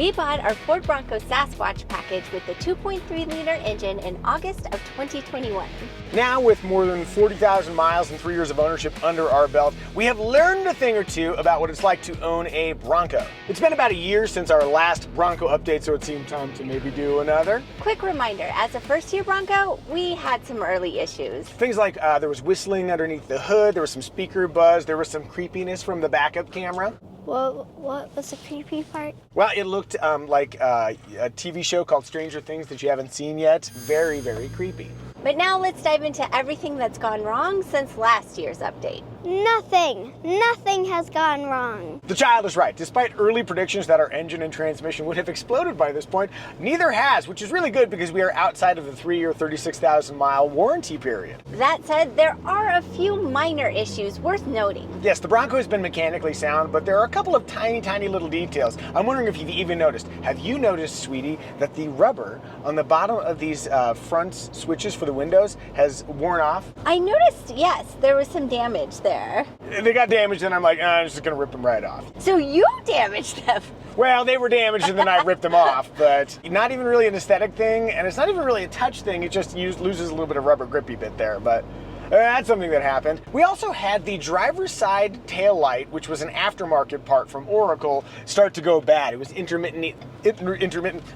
We bought our Ford Bronco Sasquatch package with the 2.3-liter engine in August of 2021. Now, with more than 40,000 miles and 3 years of ownership under our belt, we have learned a thing or two about what it's like to own a Bronco. It's been about a year since our last Bronco update, so it seemed time to maybe do another. Quick reminder, as a first-year Bronco, we had some early issues. Things like there was whistling underneath the hood, there was some speaker buzz, there was some creepiness from the backup camera. What was the creepy part? Well, it looked like a TV show called Stranger Things that you haven't seen yet. Very, very creepy. But now let's dive into everything that's gone wrong since last year's update. Nothing has gone wrong. The child is right. Despite early predictions that our engine and transmission would have exploded by this point, neither has, which is really good because we are outside of the 3-year, 36,000-mile warranty period. That said, there are a few minor issues worth noting. Yes, the Bronco has been mechanically sound, but there are a couple of tiny little details. I'm wondering if you've even noticed. Have you noticed, sweetie, that the rubber on the bottom of these front switches for the windows has worn off? I noticed, yes, there was some damage there. They got damaged and I'm like, I'm just gonna rip them right off. So you damaged them? Well, they were damaged and then I ripped them off, but not even really an aesthetic thing, and it's not even really a touch thing, it just loses a little bit of rubber grippy bit there, but that's something that happened. We also had the driver's side tail light, which was an aftermarket part from Oracle, start to go bad. It was intermittent,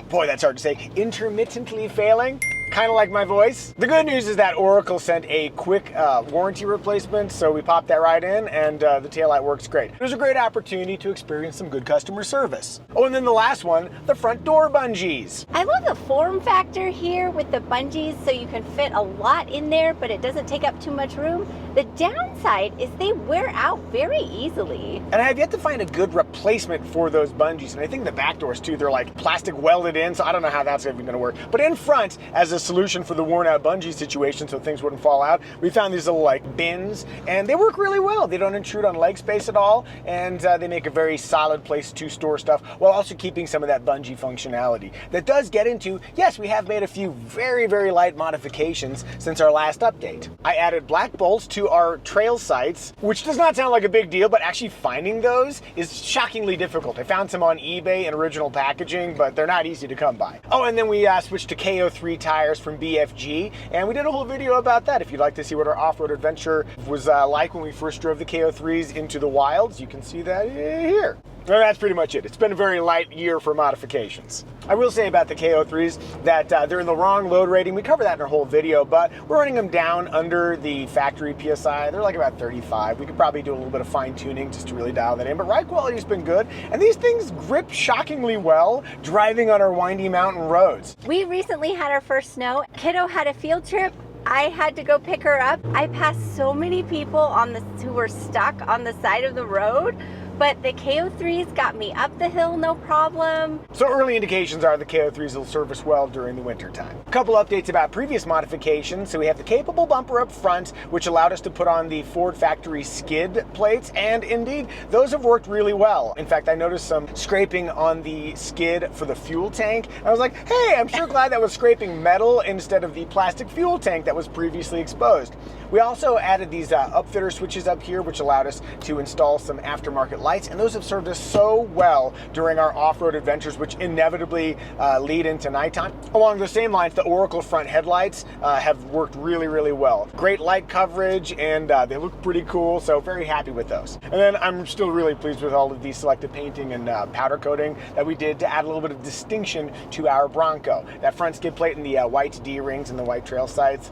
boy, that's hard to say, intermittently failing. Kind of like my voice. The good news is that Oracle sent a quick warranty replacement, so we popped that right in, and the taillight works great. It was a great opportunity to experience some good customer service. Oh, and then the last one, the front door bungees. I love the form factor here with the bungees, so you can fit a lot in there, but it doesn't take up too much room. The downside is they wear out very easily. And I have yet to find a good replacement for those bungees, and I think the back doors too, they're like plastic welded in, so I don't know how that's even gonna work. But in front, as a solution for the worn out bungee situation so things wouldn't fall out, we found these little like bins, and they work really well. They don't intrude on leg space at all, and they make a very solid place to store stuff while also keeping some of that bungee functionality. That does get into, yes, we have made a few very light modifications since our last update. I added black bolts to our trail sights, which does not sound like a big deal, but actually finding those is shockingly difficult. I found some on eBay in original packaging, but they're not easy to come by. Oh, and then we switched to KO3 tires from BFG, and we did a whole video about that. If you'd like to see what our off-road adventure was like when we first drove the KO3s into the wilds, you can see that here. Well, that's pretty much it. It's been a very light year for modifications. I will say about the KO3s that they're in the wrong load rating. We covered that in our whole video, but we're running them down under the factory PSI. They're like about 35. We could probably do a little bit of fine tuning just to really dial that in, but ride quality has been good. And these things grip shockingly well driving on our windy mountain roads. We recently had our first snow. Kiddo had a field trip. I had to go pick her up. I passed so many people who were stuck on the side of the road, but the KO3s got me up the hill, no problem. So early indications are the KO3s will serve us well during the winter time. A couple updates about previous modifications. So we have the capable bumper up front, which allowed us to put on the Ford factory skid plates, and indeed, those have worked really well. In fact, I noticed some scraping on the skid for the fuel tank. I was like, hey, I'm sure glad that was scraping metal instead of the plastic fuel tank that was previously exposed. We also added these upfitter switches up here, which allowed us to install some aftermarket lights, and those have served us so well during our off-road adventures, which inevitably lead into nighttime. Along the same lines, the Oracle front headlights have worked really well. Great light coverage, and they look pretty cool, so very happy with those. And then I'm still really pleased with all of the selective painting and powder coating that we did to add a little bit of distinction to our Bronco. That front skid plate and the white D-rings and the white trail sights,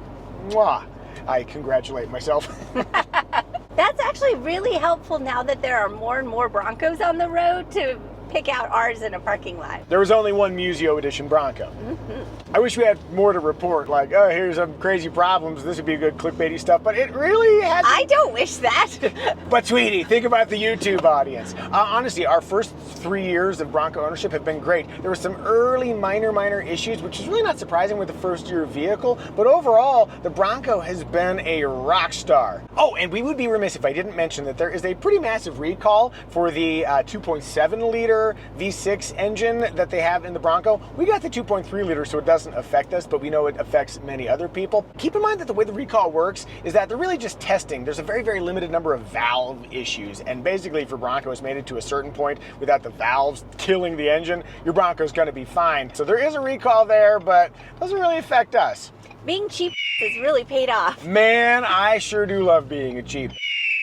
mwah! I congratulate myself. That's actually really helpful now that there are more and more Broncos on the road to pick out ours in a parking lot. There was only one Muzio edition Bronco. I wish we had more to report, like, oh, here's some crazy problems, this would be good clickbaity stuff, but it really hasn't. I don't wish that. But sweetie, think about the YouTube audience. Honestly, our first 3 years of Bronco ownership have been great. There were some early minor issues, which is really not surprising with the first year vehicle, but overall, the Bronco has been a rock star. Oh, and we would be remiss if I didn't mention that there is a pretty massive recall for the 2.7-liter liter V6 engine that they have in the Bronco. We got the 2.3 liter, so it doesn't affect us, but we know it affects many other people. Keep in mind that the way the recall works is that they're really just testing. There's a very, very limited number of valve issues, and basically for Broncos made it to a certain point without the valves killing the engine, your Bronco's gonna be fine. So there is a recall there, but it doesn't really affect us. Being cheap has really paid off. Man, I sure do love being a cheap.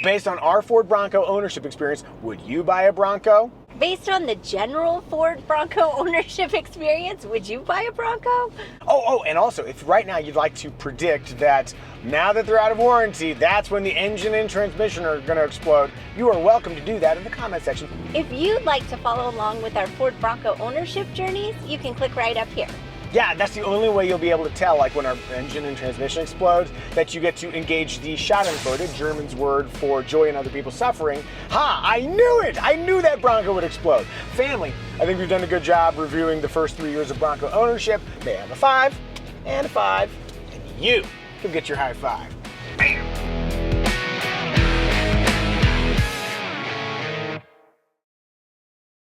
Based on our Ford Bronco ownership experience, would you buy a Bronco? Based on the general Ford Bronco ownership experience, would you buy a Bronco? Oh, and also, if right now you'd like to predict that now that they're out of warranty, that's when the engine and transmission are going to explode, you are welcome to do that in the comment section. If you'd like to follow along with our Ford Bronco ownership journeys, you can click right up here. Yeah, that's the only way you'll be able to tell, like when our engine and transmission explodes, that you get to engage the Schadenfreude, German's word for joy in other people's suffering. Ha, I knew it! I knew that Bronco would explode. Family, I think we've done a good job reviewing the first 3 years of Bronco ownership. They have a 5 and a 5, and you can get your high five.